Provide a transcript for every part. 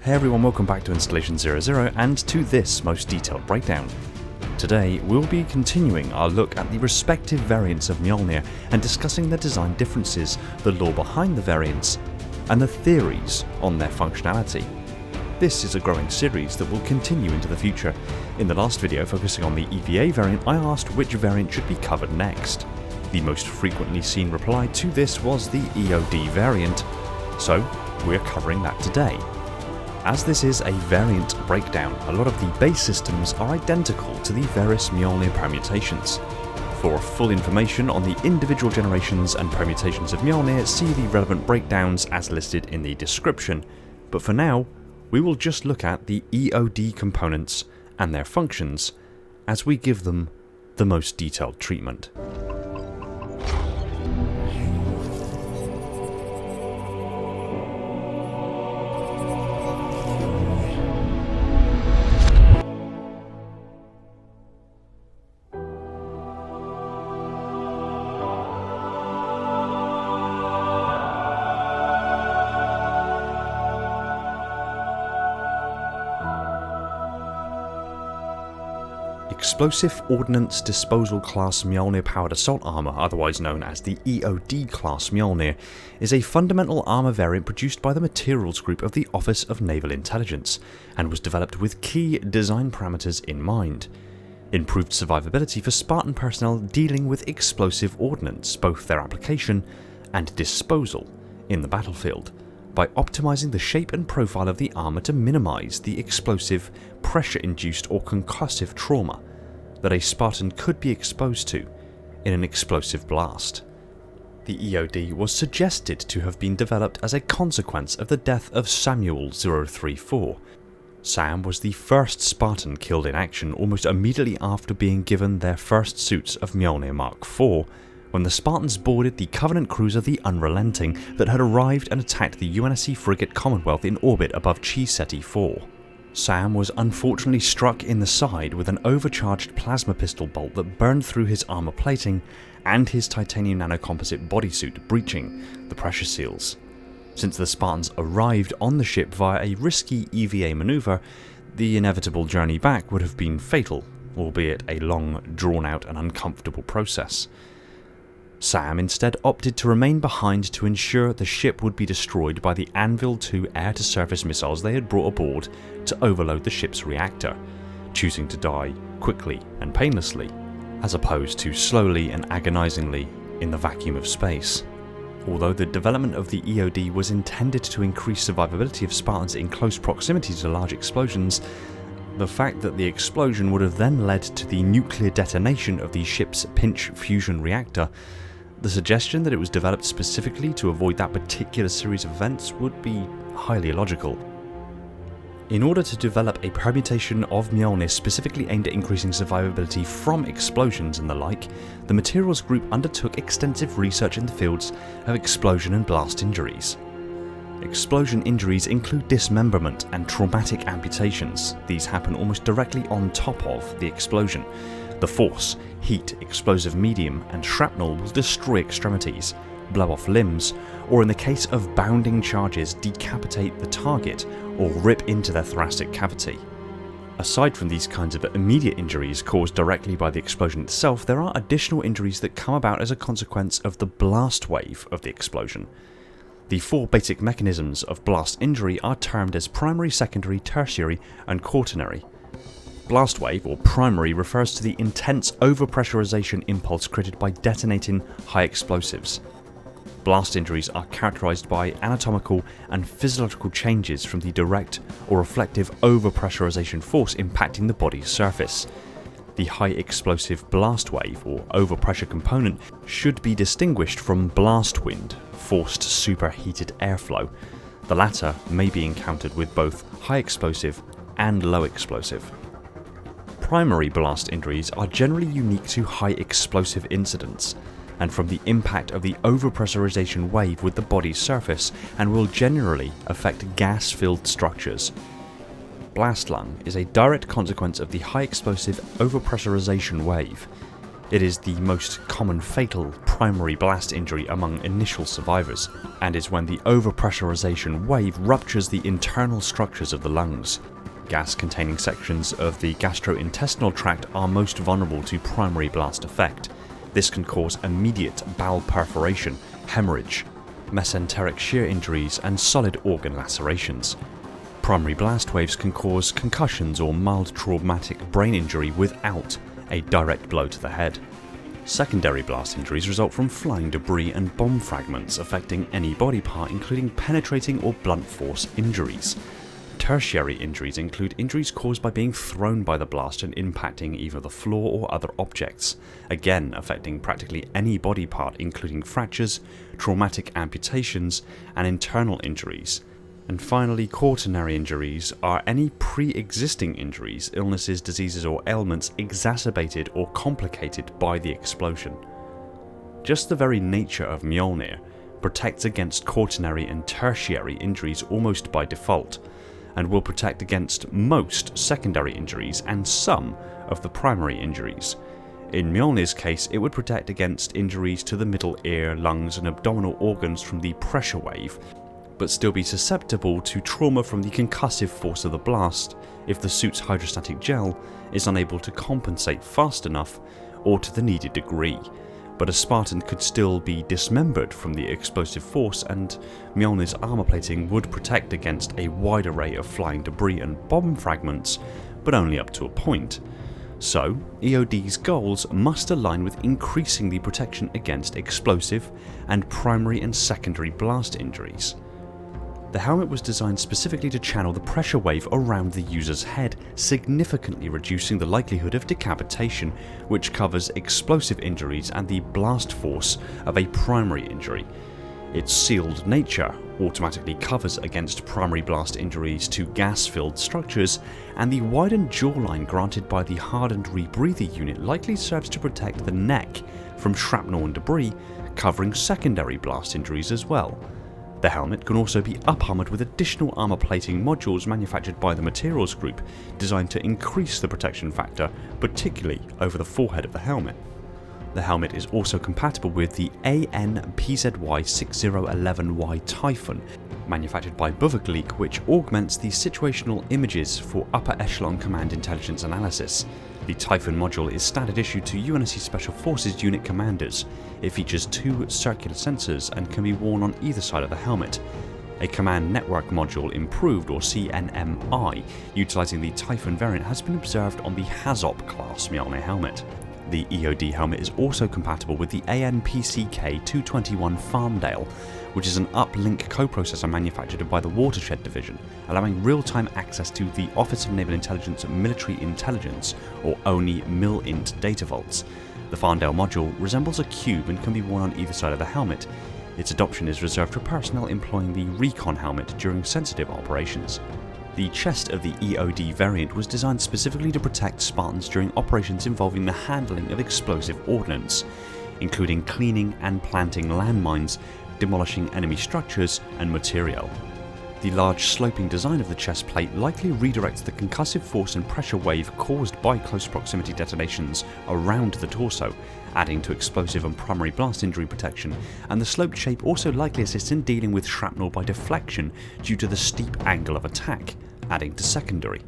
Hey everyone, welcome back to Installation 00 and to this most detailed breakdown. Today we'll be continuing our look at the respective variants of Mjolnir and discussing the design differences, the lore behind the variants, and the theories on their functionality. This is a growing series that will continue into the future. In the last video focusing on the EVA variant, I asked which variant should be covered next. The most frequently seen reply to this was the EOD variant, so we're covering that today. As this is a variant breakdown, a lot of the base systems are identical to the various Mjolnir permutations. For full information on the individual generations and permutations of Mjolnir, see the relevant breakdowns as listed in the description, but for now, we will just look at the EOD components and their functions as we give them the most detailed treatment. Explosive Ordnance Disposal Class Mjolnir Powered Assault Armour, otherwise known as the EOD Class Mjolnir, is a fundamental armour variant produced by the Materials Group of the Office of Naval Intelligence, and was developed with key design parameters in mind. Improved survivability for Spartan personnel dealing with explosive ordnance, both their application and disposal, in the battlefield, by optimising the shape and profile of the armour to minimise the explosive, pressure-induced or concussive trauma that a Spartan could be exposed to in an explosive blast. The EOD was suggested to have been developed as a consequence of the death of Samuel 034. Sam was the first Spartan killed in action almost immediately after being given their first suits of Mjolnir Mark IV, when the Spartans boarded the Covenant cruiser the Unrelenting that had arrived and attacked the UNSC frigate Commonwealth in orbit above Chi-Seti 4. Sam was unfortunately struck in the side with an overcharged plasma pistol bolt that burned through his armour plating and his titanium nanocomposite bodysuit, breaching the pressure seals. Since the Spartans arrived on the ship via a risky EVA manoeuvre, the inevitable journey back would have been fatal, albeit a long, drawn-out and uncomfortable process. Sam instead opted to remain behind to ensure the ship would be destroyed by the Anvil II air-to-surface missiles they had brought aboard to overload the ship's reactor, choosing to die quickly and painlessly, as opposed to slowly and agonisingly in the vacuum of space. Although the development of the EOD was intended to increase survivability of Spartans in close proximity to large explosions, the fact that the explosion would have then led to the nuclear detonation of the ship's pinch fusion reactor, the suggestion that it was developed specifically to avoid that particular series of events would be highly illogical. In order to develop a permutation of Mjolnir specifically aimed at increasing survivability from explosions and the like, the Materials Group undertook extensive research in the fields of explosion and blast injuries. Explosion injuries include dismemberment and traumatic amputations. These happen almost directly on top of the explosion. The force, heat, explosive medium, and shrapnel will destroy extremities, blow off limbs, or in the case of bounding charges, decapitate the target or rip into their thoracic cavity. Aside from these kinds of immediate injuries caused directly by the explosion itself, there are additional injuries that come about as a consequence of the blast wave of the explosion. The four basic mechanisms of blast injury are termed as primary, secondary, tertiary, and quaternary. Blast wave, or primary, refers to the intense overpressurization impulse created by detonating high explosives. Blast injuries are characterized by anatomical and physiological changes from the direct or reflective overpressurization force impacting the body's surface. The high explosive blast wave, or overpressure component, should be distinguished from blast wind, forced superheated airflow. The latter may be encountered with both high explosive and low explosive. Primary blast injuries are generally unique to high explosive incidents, and from the impact of the overpressurization wave with the body's surface, and will generally affect gas-filled structures. Blast lung is a direct consequence of the high explosive overpressurization wave. It is the most common fatal primary blast injury among initial survivors, and is when the overpressurization wave ruptures the internal structures of the lungs. Gas-containing sections of the gastrointestinal tract are most vulnerable to primary blast effect. This can cause immediate bowel perforation, hemorrhage, mesenteric shear injuries, and solid organ lacerations. Primary blast waves can cause concussions or mild traumatic brain injury without a direct blow to the head. Secondary blast injuries result from flying debris and bomb fragments affecting any body part, including penetrating or blunt force injuries. Tertiary injuries include injuries caused by being thrown by the blast and impacting either the floor or other objects, again affecting practically any body part, including fractures, traumatic amputations, and internal injuries. And finally, quaternary injuries are any pre-existing injuries, illnesses, diseases, or ailments exacerbated or complicated by the explosion. Just the very nature of Mjolnir protects against quaternary and tertiary injuries almost by default, and will protect against most secondary injuries and some of the primary injuries. In Mjolnir's case, it would protect against injuries to the middle ear, lungs, and abdominal organs from the pressure wave, but still be susceptible to trauma from the concussive force of the blast if the suit's hydrostatic gel is unable to compensate fast enough or to the needed degree. But a Spartan could still be dismembered from the explosive force, and Mjolnir's armor plating would protect against a wide array of flying debris and bomb fragments, but only up to a point. So, EOD's goals must align with increasing the protection against explosive and primary and secondary blast injuries. The helmet was designed specifically to channel the pressure wave around the user's head, significantly reducing the likelihood of decapitation, which covers explosive injuries and the blast force of a primary injury. Its sealed nature automatically covers against primary blast injuries to gas-filled structures, and the widened jawline granted by the hardened rebreather unit likely serves to protect the neck from shrapnel and debris, covering secondary blast injuries as well. The helmet can also be up-armored with additional armor plating modules manufactured by the materials group, designed to increase the protection factor, particularly over the forehead of the helmet. The helmet is also compatible with the AN-PZY-6011Y Typhon, manufactured by Buvagleek, which augments the situational images for upper echelon command intelligence analysis. The Typhon module is standard issue to UNSC Special Forces unit commanders. It features 2 circular sensors and can be worn on either side of the helmet. A Command Network Module Improved, or CNMI, utilizing the Typhon variant has been observed on the HAZOP class Mjolnir helmet. The EOD helmet is also compatible with the ANPCK-221 Farmdale, which is an uplink coprocessor manufactured by the Watershed Division, allowing real-time access to the Office of Naval Intelligence Military Intelligence, or ONI MILINT data vaults. The Farmdale module resembles a cube and can be worn on either side of the helmet. Its adoption is reserved for personnel employing the Recon helmet during sensitive operations. The chest of the EOD variant was designed specifically to protect Spartans during operations involving the handling of explosive ordnance, including cleaning and planting landmines, demolishing enemy structures and materiel. The large sloping design of the chest plate likely redirects the concussive force and pressure wave caused by close proximity detonations around the torso, adding to explosive and primary blast injury protection, and the sloped shape also likely assists in dealing with shrapnel by deflection due to the steep angle of attack, adding to secondary.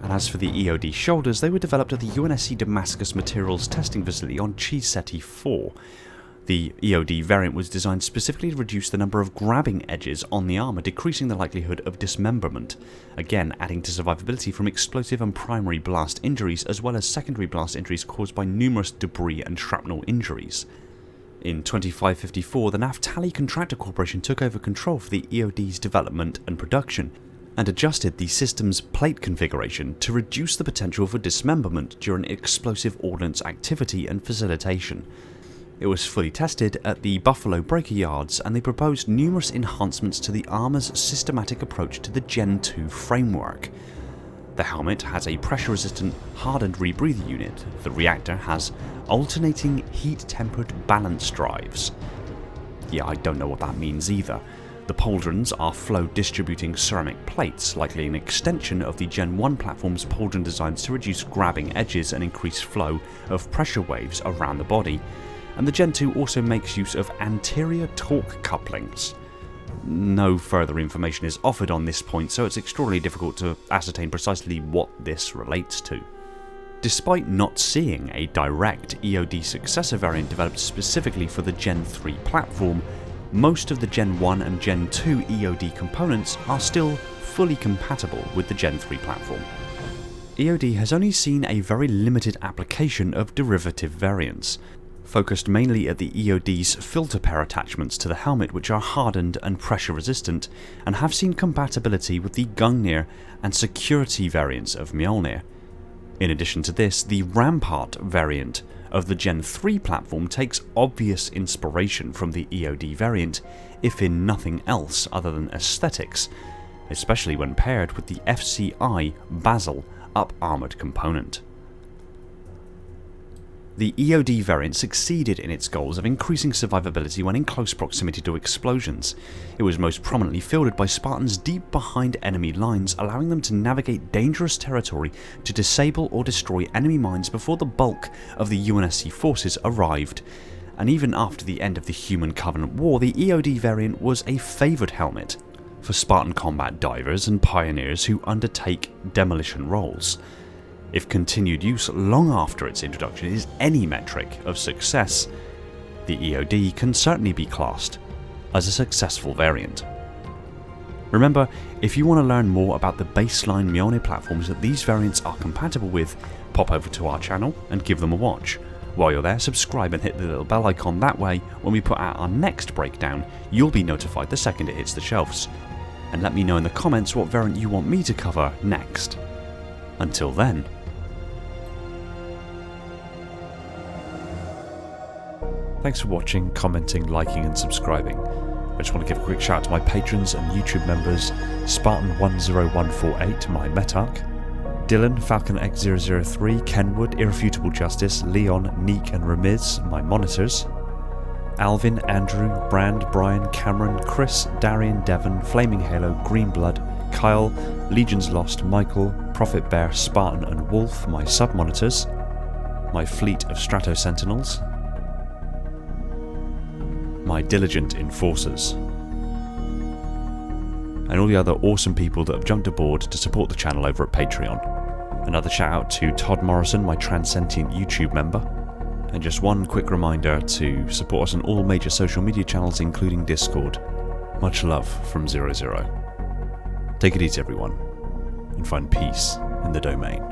And as for the EOD shoulders, they were developed at the UNSC Damascus Materials Testing Facility on Cheeseti 4. The EOD variant was designed specifically to reduce the number of grabbing edges on the armour, decreasing the likelihood of dismemberment, again adding to survivability from explosive and primary blast injuries, as well as secondary blast injuries caused by numerous debris and shrapnel injuries. In 2554, the Naftali Contractor Corporation took over control for the EOD's development and production, and adjusted the system's plate configuration to reduce the potential for dismemberment during explosive ordnance activity and facilitation. It was fully tested at the Buffalo Breaker Yards, and they proposed numerous enhancements to the armour's systematic approach to the Gen 2 framework. The helmet has a pressure-resistant hardened rebreather unit. The reactor has alternating heat-tempered balance drives. Yeah, I don't know what that means either. The pauldrons are flow distributing ceramic plates, likely an extension of the Gen 1 platform's pauldron designs to reduce grabbing edges and increase flow of pressure waves around the body, and the Gen 2 also makes use of anterior torque couplings. No further information is offered on this point, so it's extraordinarily difficult to ascertain precisely what this relates to. Despite not seeing a direct EOD successor variant developed specifically for the Gen 3 platform, most of the Gen 1 and Gen 2 EOD components are still fully compatible with the Gen 3 platform. EOD has only seen a very limited application of derivative variants, focused mainly at the EOD's filter pair attachments to the helmet, which are hardened and pressure resistant, and have seen compatibility with the Gungnir and security variants of Mjolnir. In addition to this, the Rampart variant of the Gen 3 platform takes obvious inspiration from the EOD variant, if in nothing else other than aesthetics, especially when paired with the FCI Basil up-armoured component. The EOD variant succeeded in its goals of increasing survivability when in close proximity to explosions. It was most prominently fielded by Spartans deep behind enemy lines, allowing them to navigate dangerous territory to disable or destroy enemy mines before the bulk of the UNSC forces arrived. And even after the end of the Human Covenant War, the EOD variant was a favoured helmet for Spartan combat divers and pioneers who undertake demolition roles. If continued use long after its introduction is any metric of success, the EOD can certainly be classed as a successful variant. Remember, if you want to learn more about the baseline Mjolnir platforms that these variants are compatible with, pop over to our channel and give them a watch. While you're there, subscribe and hit the little bell icon, that way when we put out our next breakdown, you'll be notified the second it hits the shelves. And let me know in the comments what variant you want me to cover next. Until then. Thanks for watching, commenting, liking and subscribing. I just want to give a quick shout out to my patrons and YouTube members: Spartan10148, my Metarch, Dylan, Falcon X003, Kenwood, Irrefutable Justice, Leon, Neek and Ramiz, my monitors, Alvin, Andrew, Brand, Brian, Cameron, Chris, Darian, Devon, Flaming Halo, Greenblood, Kyle, Legions Lost, Michael, Prophet Bear, Spartan and Wolf, my sub-monitors, my fleet of Strato Sentinels, my diligent enforcers, and all the other awesome people that have jumped aboard to support the channel over at Patreon. Another shout out to Todd Morrison, my Transcendent YouTube member, and just one quick reminder to support us on all major social media channels including Discord. Much love from 00. Take it easy everyone, and find peace in the domain.